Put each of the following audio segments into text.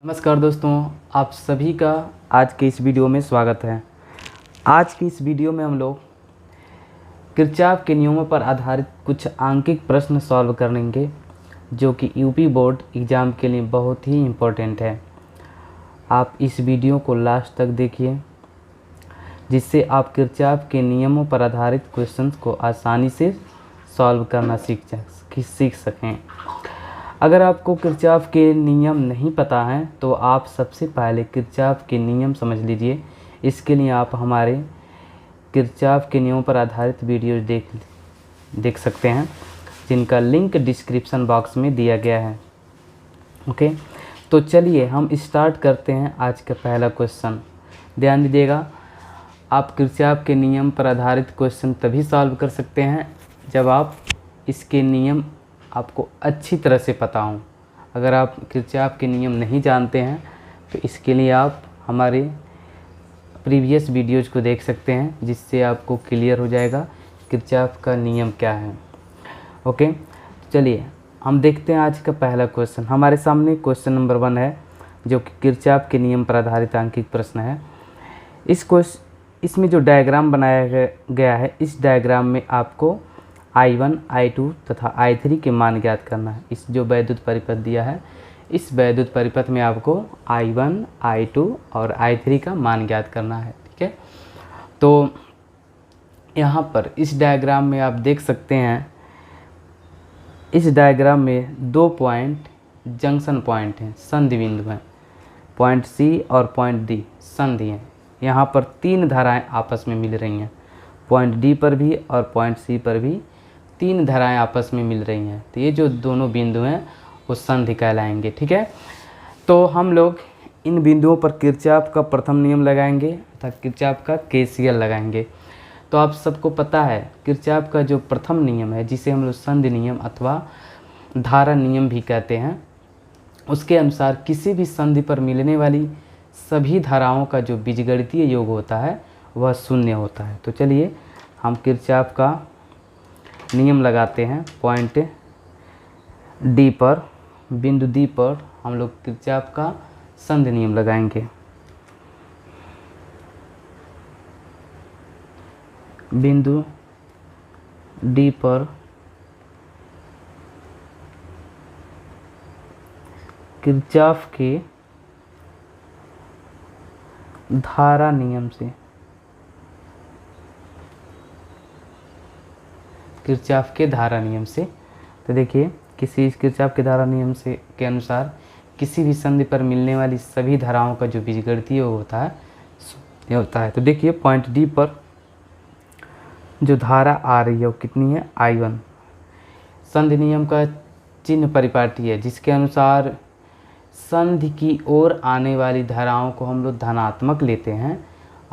नमस्कार दोस्तों, आप सभी का आज के इस वीडियो में स्वागत है। आज की इस वीडियो में हम लोग किरचॉफ के नियमों पर आधारित कुछ आंकिक प्रश्न सॉल्व करेंगे जो कि यूपी बोर्ड एग्ज़ाम के लिए बहुत ही इम्पोर्टेंट है। आप इस वीडियो को लास्ट तक देखिए जिससे आप किरचॉफ के नियमों पर आधारित क्वेश्चंस को आसानी से सॉल्व करना सीख सकें। अगर आपको किरचॉफ के नियम नहीं पता हैं तो आप सबसे पहले किरचॉफ के नियम समझ लीजिए। इसके लिए आप हमारे किरचॉफ के नियमों पर आधारित वीडियो देख सकते हैं जिनका लिंक डिस्क्रिप्शन बॉक्स में दिया गया है। ओके, तो चलिए हम स्टार्ट करते हैं आज का पहला क्वेश्चन। ध्यान दीजिएगा, आप किरचॉफ के नियम पर आधारित क्वेश्चन तभी सॉल्व कर सकते हैं जब आप इसके नियम आपको अच्छी तरह से पता हों। अगर आप किरचॉफ के नियम नहीं जानते हैं तो इसके लिए आप हमारे प्रीवियस वीडियोज़ को देख सकते हैं जिससे आपको क्लियर हो जाएगा किरचॉफ का नियम क्या है। ओके, चलिए हम देखते हैं आज का पहला क्वेश्चन। हमारे सामने क्वेश्चन नंबर 1 है जो कि किरचॉफ के नियम पर आधारित आंकिक प्रश्न है। इसमें जो डायग्राम बनाया गया है, इस डायग्राम में आपको I1, I2 तथा I3 के मान ज्ञात करना है। इस जो वैद्युत परिपथ दिया है, इस वैद्युत परिपथ में आपको I1, I2 और I3 का मान ज्ञात करना है। ठीक है, तो यहाँ पर इस डायग्राम में आप देख सकते हैं, इस डायग्राम में 2 पॉइंट जंक्शन पॉइंट हैं, संधि बिंदु हैं। पॉइंट C और पॉइंट D संधि हैं। यहाँ पर 3 धाराएं आपस में मिल रही हैं। पॉइंट D पर भी और पॉइंट C पर भी 3 धाराएं आपस में मिल रही हैं। तो ये जो दोनों बिंदु हैं वो संधि कहलाएंगे। ठीक है, तो हम लोग इन बिंदुओं पर किरचॉफ का प्रथम नियम लगाएंगे तथा किरचॉफ का KCL लगाएंगे। तो आप सबको पता है किरचॉफ का जो प्रथम नियम है, जिसे हम लोग संधि नियम अथवा धारा नियम भी कहते हैं, उसके अनुसार किसी भी संधि पर मिलने वाली सभी धाराओं का जो बीजगणितीय योग होता है वह 0 होता है। तो चलिए हम किरचॉफ का नियम लगाते हैं। पॉइंट D पर, बिंदु D पर हम लोग किरचॉफ का संधि नियम लगाएंगे। बिंदु D पर किरचॉफ के धारा नियम से, किरचॉफ के धारा नियम से, तो देखिए किरचॉफ के धारा नियम से के अनुसार किसी भी संधि पर मिलने वाली सभी धाराओं का जो बीजगणितीय योग होता है ये होता है। तो देखिए पॉइंट D पर जो धारा आ रही है वो कितनी है, I1। संधि नियम का चिन्ह परिपाटी है जिसके अनुसार संधि की ओर आने वाली धाराओं को हम लोग धनात्मक लेते हैं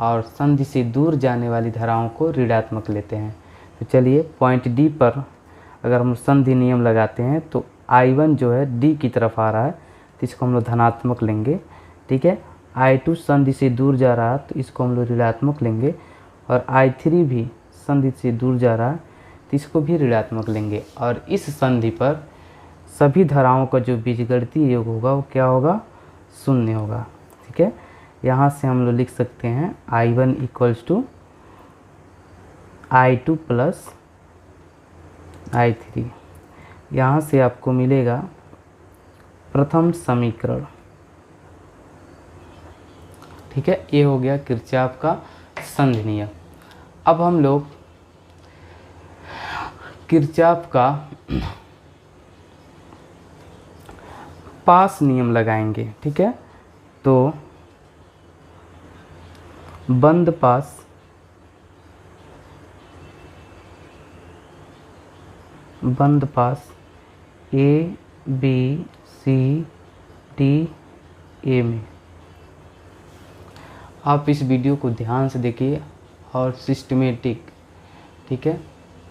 और संधि से दूर जाने वाली धाराओं को ऋणात्मक लेते हैं। तो चलिए पॉइंट D पर अगर हम संधि नियम लगाते हैं तो I1 जो है D की तरफ आ रहा है तो इसको हम लोग धनात्मक लेंगे। ठीक है, I2 संधि से दूर जा रहा है तो इसको हम लोग ऋणात्मक लेंगे और I3 भी संधि से दूर जा रहा है तो इसको भी ऋणात्मक लेंगे। और इस संधि पर सभी धाराओं का जो बीजगणितीय योग होगा वो क्या होगा, 0 होगा। ठीक है, यहाँ से हम लोग लिख सकते हैं I1 = I2 + I3। यहाँ से आपको मिलेगा प्रथम समीकरण। ठीक है, ये हो गया किरचॉफ का संधि नियम। अब हम लोग किरचॉफ का पास नियम लगाएंगे। ठीक है, तो बंद पास A B C D A में आप इस वीडियो को ध्यान से देखिए और सिस्टमेटिक, ठीक है,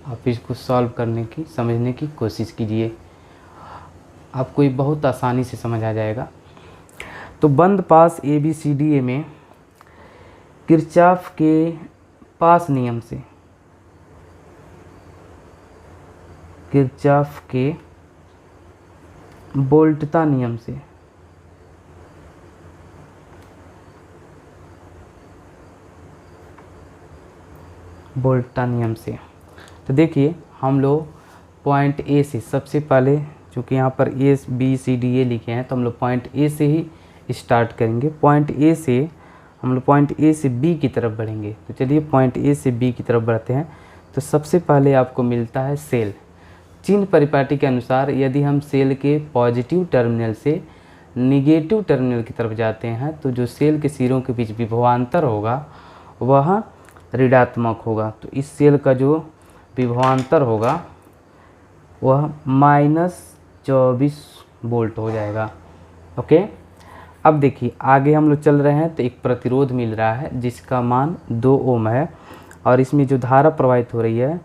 आप इसको सॉल्व करने की, समझने की कोशिश कीजिए। आपको ये बहुत आसानी से समझ आ जाएगा। तो बंद पास ABCDA में किरचॉफ के पास नियम से, किरचॉफ के वोल्टता नियम से वोल्टा नियम से। तो देखिए हम लोग पॉइंट ए से सबसे पहले, चूँकि यहाँ पर A B C D A लिखे हैं, तो हम लोग पॉइंट ए से ही स्टार्ट करेंगे। पॉइंट ए से हम लोग पॉइंट ए से बी की तरफ बढ़ेंगे। तो चलिए पॉइंट ए से बी की तरफ बढ़ते हैं। तो सबसे पहले आपको मिलता है सेल। चिन्ह परिपाटी के अनुसार यदि हम सेल के पॉजिटिव टर्मिनल से निगेटिव टर्मिनल की तरफ जाते हैं तो जो सेल के सिरों के बीच विभवांतर होगा वह ऋणात्मक होगा। तो इस सेल का जो विभवांतर होगा वह -24 वोल्ट हो जाएगा। ओके, अब देखिए आगे हम लोग चल रहे हैं तो एक प्रतिरोध मिल रहा है जिसका मान 2 ओम है और इसमें जो धारा प्रवाहित हो रही है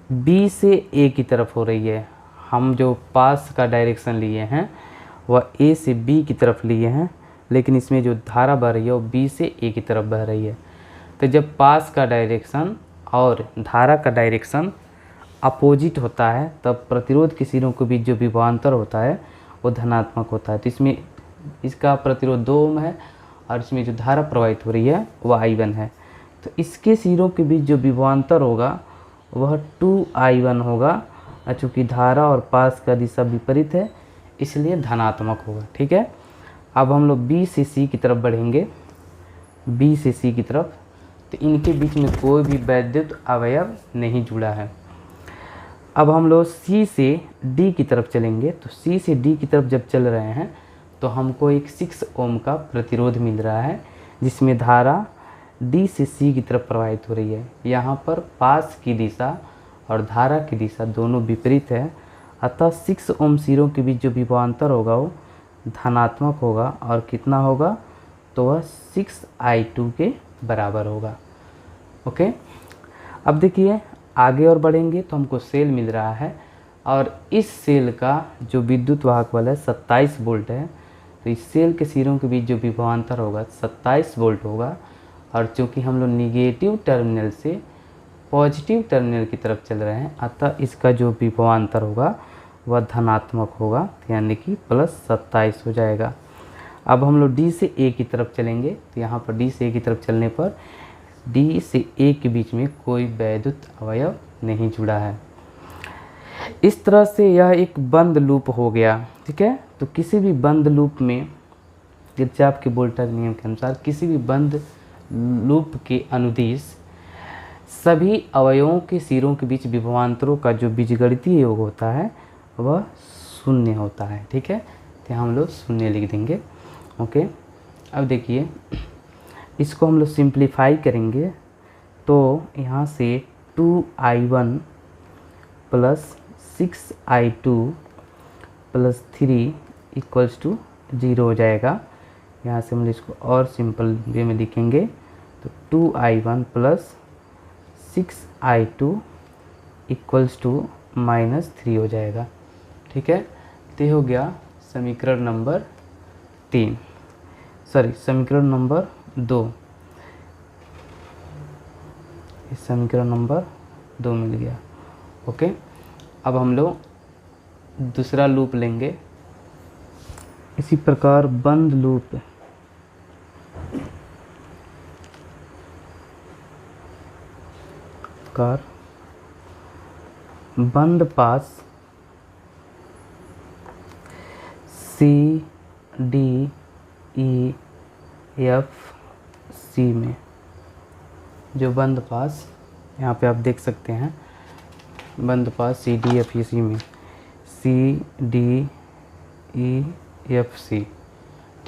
बी से ए की तरफ हो रही है। हम जो पास का डायरेक्शन लिए हैं वह ए से बी की तरफ लिए हैं, लेकिन इसमें जो धारा बह रही है वो बी से ए की तरफ बह रही है। तो जब पास का डायरेक्शन और धारा का डायरेक्शन अपोजिट होता है तब प्रतिरोध के सिरों के बीच जो विभवांतर होता है वो धनात्मक होता है। तो इसमें इसका प्रतिरोध 2 ओम है और इसमें जो धारा प्रवाहित हो रही है वह I1 है। तो इसके सिरों के बीच जो विभवांतर होगा वह 2I1 होगा। चूँकि धारा और पास का दिशा विपरीत है इसलिए धनात्मक होगा। ठीक है, अब हम लोग B से C की तरफ बढ़ेंगे। B से C की तरफ, तो इनके बीच में कोई भी वैद्युत अवयव नहीं जुड़ा है। अब हम लोग C से D की तरफ चलेंगे। तो C से D की तरफ जब चल रहे हैं तो हमको एक 6 ओम का प्रतिरोध मिल रहा है जिसमें धारा D से C की तरफ प्रवाहित हो रही है। यहाँ पर पास की दिशा और धारा की दिशा दोनों विपरीत है, अतः 6 ओम सिरों के बीच जो विभवांतर होगा वो धनात्मक होगा और कितना होगा तो वह 6I2 के बराबर होगा। ओके, अब देखिए आगे और बढ़ेंगे तो हमको सेल मिल रहा है और इस सेल का जो विद्युत वाहक बल है 27 वोल्ट है। तो इस सेल के सिरों के बीच जो विभवांतर होगा 27 वोल्ट होगा और चूँकि हम लोग निगेटिव टर्मिनल से पॉजिटिव टर्मिनल की तरफ चल रहे हैं अतः इसका जो विभवांतर होगा वह धनात्मक होगा, यानी कि +27 हो जाएगा। अब हम लोग D से A की तरफ चलेंगे। तो यहाँ पर D से A की तरफ चलने पर D से A के बीच में कोई वैद्युत अवयव नहीं जुड़ा है। इस तरह से यह एक बंद लूप हो गया। ठीक है, तो किसी भी बंद लूप में किरचॉफ के वोल्टेज नियम के अनुसार किसी भी बंद लूप के अनुदिश सभी अवयवों के सिरों के बीच विभवांतरों का जो बीजगणितीय योग होता है वह 0 होता है। ठीक है, तो हम लोग 0 लिख देंगे। ओके, अब देखिए इसको हम लोग सिंप्लीफाई करेंगे तो यहाँ से 2I1 + 6I2 + 3 = 0 हो जाएगा। यहाँ से हम इसको और सिंपल वे में लिखेंगे तो 2I1 + 6I2 = -3 हो जाएगा। ठीक है, तो हो गया समीकरण नंबर 3, समीकरण नंबर 2। इस समीकरण नंबर 2 मिल गया। ओके, अब हम लोग दूसरा लूप लेंगे। इसी प्रकार बंद लूप बंद पास C D E F C में जो बंद पास यहाँ पे आप देख सकते हैं, बंद पास C D F E C में C D E F C।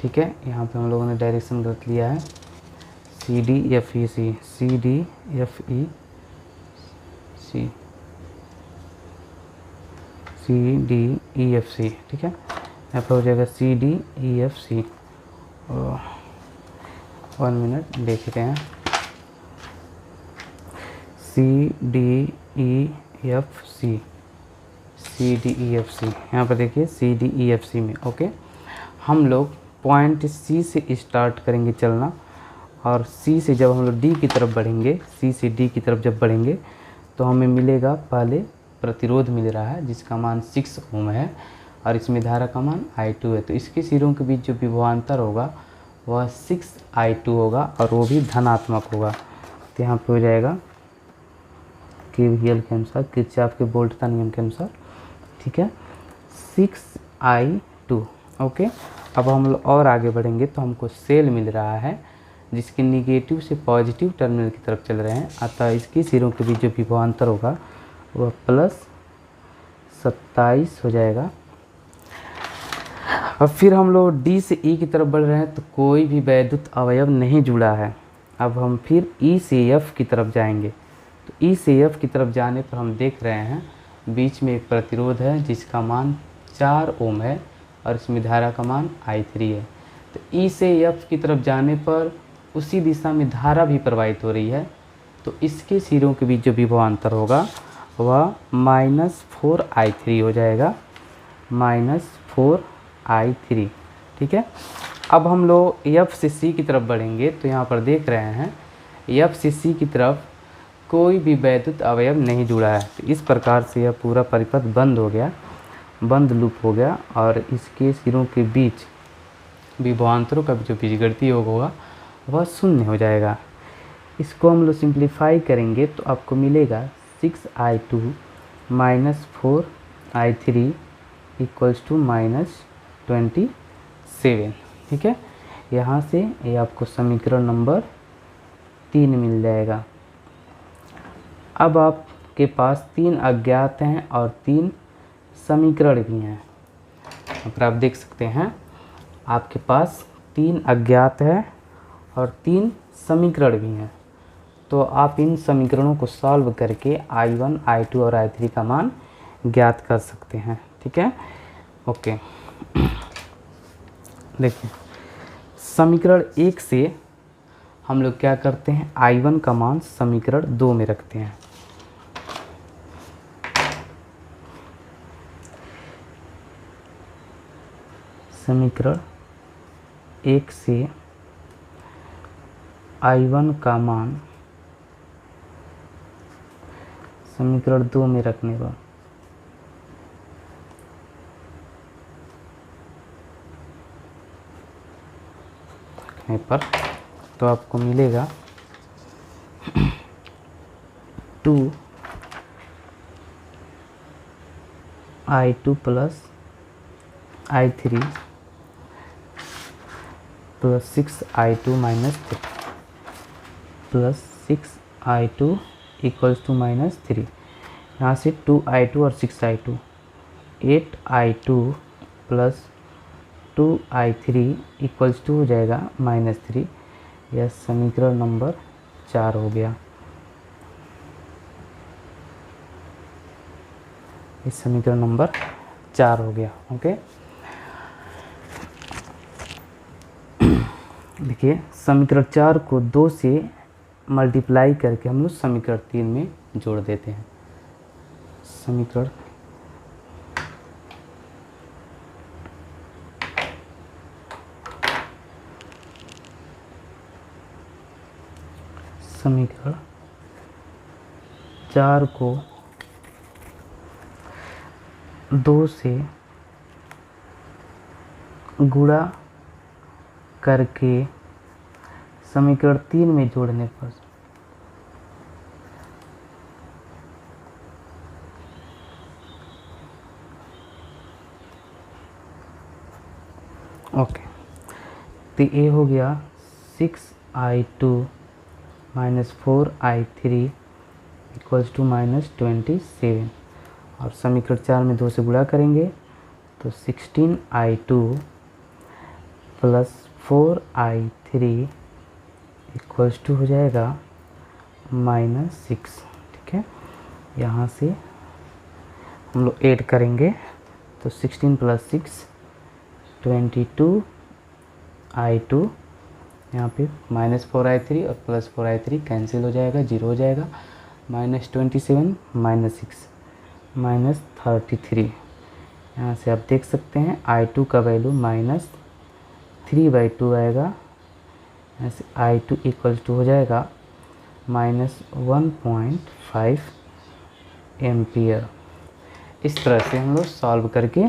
ठीक है, यहाँ पे हम लोगों ने डायरेक्शन गलत लिया है। C D F E C, C D F E C, C D E F C। ठीक है, यहाँ पर हो जाएगा C D E F C। 1 minute देखते हैं। C D E F C, C D E F C, यहाँ पर देखिए C D E F C में। ओके, हम लोग पॉइंट C से स्टार्ट करेंगे चलना और C से जब हम लोग D की तरफ बढ़ेंगे, C से D की तरफ जब बढ़ेंगे तो हमें मिलेगा, पहले प्रतिरोध मिल रहा है जिसका मान 6 ओम है और इसमें धारा का मान I2 है। तो इसके सिरों के बीच जो विभवांतर होगा वह 6I2 होगा और वो भी धनात्मक होगा। तो यहाँ पे हो जाएगा केवीएल के अनुसार, किरचॉफ के वोल्ट का नियम के अनुसार, ठीक है, 6I2। ओके, अब हम लोग और आगे बढ़ेंगे तो हमको सेल मिल रहा है जिसके निगेटिव से पॉजिटिव टर्मिनल की तरफ चल रहे हैं, अतः इसके सिरों के बीच जो विभवांतर होगा वह +27 हो जाएगा। अब फिर हम लोग डी से ई की तरफ बढ़ रहे हैं तो कोई भी वैद्युत अवयव नहीं जुड़ा है। अब हम फिर ई से एफ की तरफ जाएंगे, तो ई से एफ की तरफ जाने पर हम देख रहे हैं बीच में एक प्रतिरोध है जिसका मान 4 ओम है और इसमें धारा का मान I3 है। तो ई से एफ की तरफ जाने पर उसी दिशा में धारा भी प्रवाहित हो रही है, तो इसके सिरों के बीच जो विभवांतर होगा वह -4I3 हो जाएगा, -4I3, ठीक है। अब हम लोग एफ से सी की तरफ बढ़ेंगे तो यहाँ पर देख रहे हैं एफ से सी की तरफ कोई भी वैद्युत अवयव नहीं जुड़ा है। तो इस प्रकार से यह पूरा परिपथ बंद हो गया, बंद लूप हो गया और इसके सिरों के बीच विभवांतरों का जो बीजगणितीय योग होगा वह शून्य हो जाएगा। इसको हम लोग सिंप्लीफाई करेंगे तो आपको मिलेगा 6I2 -4I3 = -27, ठीक है। यहाँ से ये आपको समीकरण नंबर 3 मिल जाएगा। अब आपके पास 3 अज्ञात हैं और 3 समीकरण भी हैं। अगर आप देख सकते हैं आपके पास 3 अज्ञात है और 3 समीकरण भी हैं, तो आप इन समीकरणों को सॉल्व करके I1, I2 और I3 का मान ज्ञात कर सकते हैं, ठीक है। ओके, देखिए समीकरण 1 से हम लोग क्या करते हैं, I1 का मान समीकरण 2 में रखते हैं। समीकरण 1 से I1 का मान समीकरण 2 में रखने पर तो आपको मिलेगा 2I2 + I3 + 6I2 - 3 + 6I2 = -3। यहाँ से 2I2 और 6I2 8I2 + 2I3 = हो जाएगा -3। यह समीकरण नंबर 4 हो गया। इस समीकरण नंबर 4 हो गया। ओके, देखिए समीकरण 4 को 2 से मल्टीप्लाई करके हम लोग समीकरण 3 में जोड़ देते हैं। समीकरण समीकरण 4 को 2 से गुणा करके समीकरण 3 में जोड़ने पर ओके, तो ये हो गया 6I2 - 4I3 = -27 और समीकरण 4 में 2 से गुणा करेंगे तो 16I2 + 4I3 = हो जाएगा -6, ठीक है। यहाँ से हम लोग ऐड करेंगे तो 16 + 6 22I2, यहाँ पे -4I3 और +4I3 कैंसिल हो जाएगा, 0 हो जाएगा, -27 - 6 -33। यहाँ से आप देख सकते हैं I2 का वैल्यू -3/2 आएगा। यहाँ से I2 = हो जाएगा -1.5 एम्पियर। इस तरह से हम लोग सॉल्व करके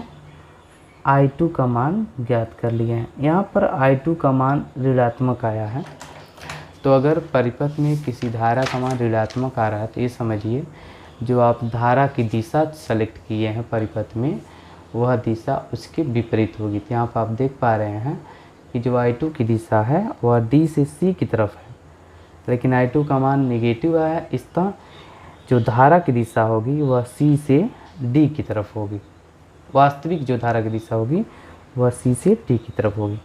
I2 का मान ज्ञात कर लिए हैं। यहाँ पर I2 का मान ऋणात्मक आया है, तो अगर परिपथ में किसी धारा का मान ऋणात्मक आ रहा है तो ये समझिए जो आप धारा की दिशा सेलेक्ट किए हैं परिपथ में वह दिशा उसके विपरीत होगी। तो यहाँ पर आप देख पा रहे हैं कि जो I2 की दिशा है वह D से C की तरफ है, लेकिन I2 का मान नेगेटिव आया है। इसका जो धारा की दिशा होगी वह C से D की तरफ होगी। वास्तविक जो धारा की दिशा होगी वह C से D की तरफ होगी।